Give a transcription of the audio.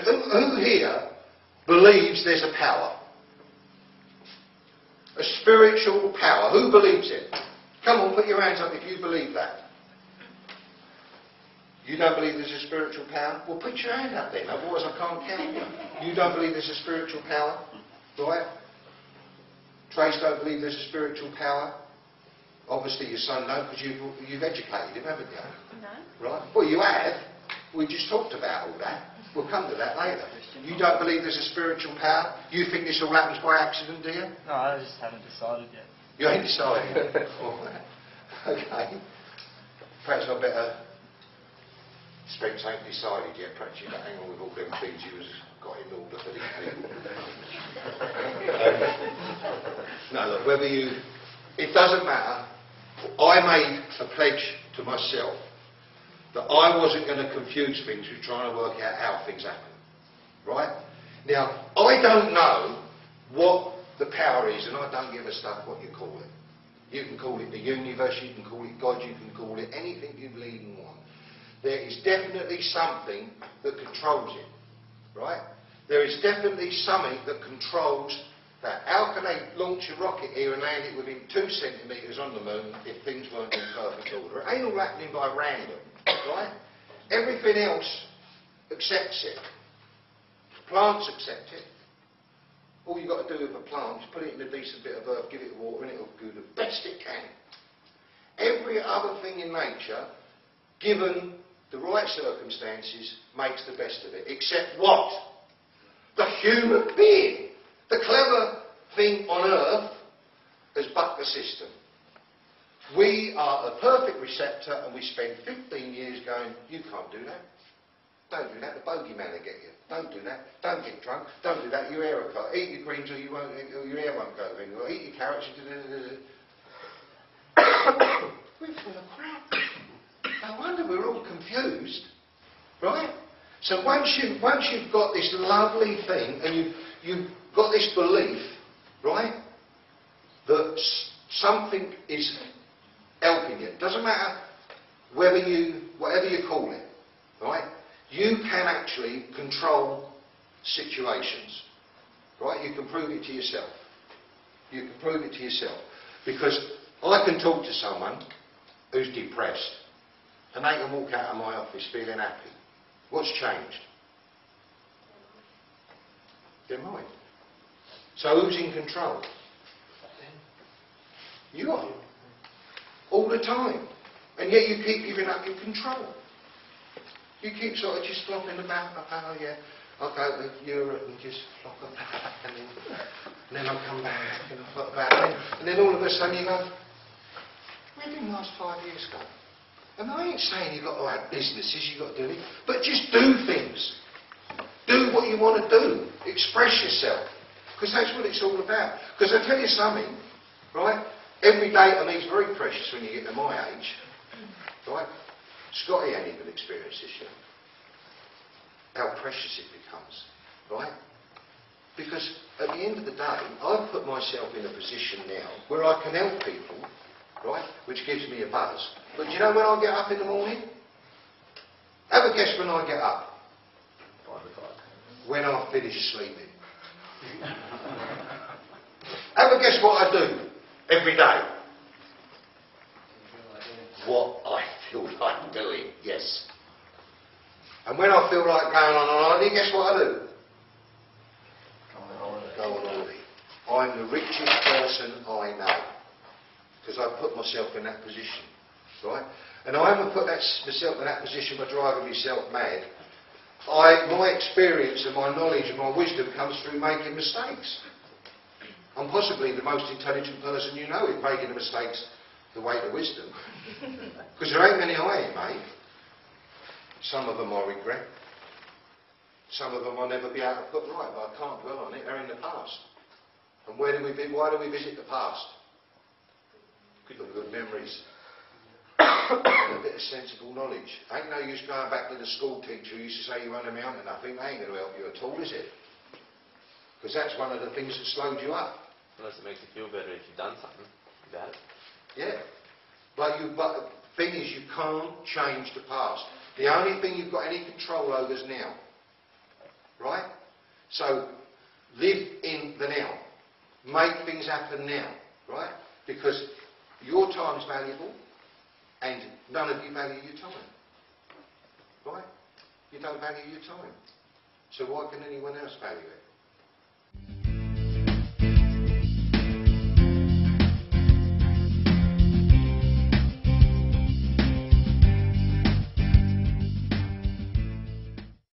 who here believes there's a power? A spiritual power. Who believes it? Come on, put your hands up if you believe that. You don't believe there's a spiritual power? Well, put your hand up then, otherwise I can't count you. You don't believe there's a spiritual power? Right? Trace don't believe there's a spiritual power? Obviously your son don't, because you've educated him, haven't you? No. Right? Well, you have. We just talked about all that. We'll come to that later. You don't believe there's a spiritual power? You think this all happens by accident, do you? No, I just haven't decided yet. You ain't decided? Okay. Perhaps I better... Spence ain't decided yet. Perhaps you don't hang on with all them things you was got in order for these people. No, look, whether you... It doesn't matter. I made a pledge to myself that I wasn't going to confuse things with trying to work out how things happen. Right? Now, I don't know what the power is, and I don't give a stuff what you call it. You can call it the universe, you can call it God, you can call it anything you believe and want. There is definitely something that controls it. Right? There is definitely something that controls that. How can they launch a rocket here and land it within 2 centimetres on the moon if things weren't in perfect order? It ain't all happening by random. Right? Everything else accepts it. Plants accept it. All you've got to do with a plant is put it in a decent bit of earth, give it water, and it'll do the best it can. Every other thing in nature, given the right circumstances, makes the best of it. Except what? The human being. The clever thing on earth has bucked the system. We are a perfect receptor, and we spend 15 years going, you can't do that. Don't do that, the bogeyman will get you. Don't do that. Don't get drunk. Don't do that, your hair will cut. Eat your greens or your hair won't go anywhere. Eat your carrots. We're full of crap. No wonder we're all confused. Right? So once you've got this lovely thing, and you've got this belief, right, that something is helping you. It doesn't matter whatever you call it, right? You can actually control situations, right? You can prove it to yourself. You can prove it to yourself. Because I can talk to someone who's depressed, and they can walk out of my office feeling happy. What's changed? Their mind. So who's in control? You are. All the time. And yet you keep giving up your control. You keep sort of just flopping about, oh yeah, I'll go to Europe and just flop about, and then I'll come back and I'll flop about, and then all of a sudden you go, where did the last 5 years go? And I ain't saying you've got to have businesses, you've got to do it, but just do things. Do what you want to do. Express yourself. Because that's what it's all about. Because I tell you something, right? Every day to me is very precious when you get to my age. Right? Scotty ain't even experienced this yet. How precious it becomes. Right? Because at the end of the day, I've put myself in a position now where I can help people, right? Which gives me a buzz. But do you know when I get up in the morning? Have a guess when I get up. 5 o'clock. When I finish sleeping. Have a guess what I do every day. What I feel like doing, yes. And when I feel like going on holiday, guess what I do? Go on holiday. I'm the richest person I know. Because I put myself in that position. Right? And I haven't put myself in that position by driving myself mad. My experience and my knowledge and my wisdom comes through making mistakes. I'm possibly the most intelligent person you know in making the mistakes the way to wisdom. Because there ain't many I ain't made. Some of them I regret. Some of them I'll never be able to put right, but I can't dwell on it. They're in the past. And why do we visit the past? Because of good memories. And a bit of sensible knowledge. Ain't no use going back to the school teacher who used to say you won't amount to nothing. They ain't going to help you at all, is it? Because that's one of the things that slowed you up. Unless it makes you feel better if you've done something about it. Yeah. But the thing is, you can't change the past. The only thing you've got any control over is now. right? So live in the now. Make things happen now, right? Because your time's valuable and none of you value your time, right? You don't value your time. So why can anyone else value it?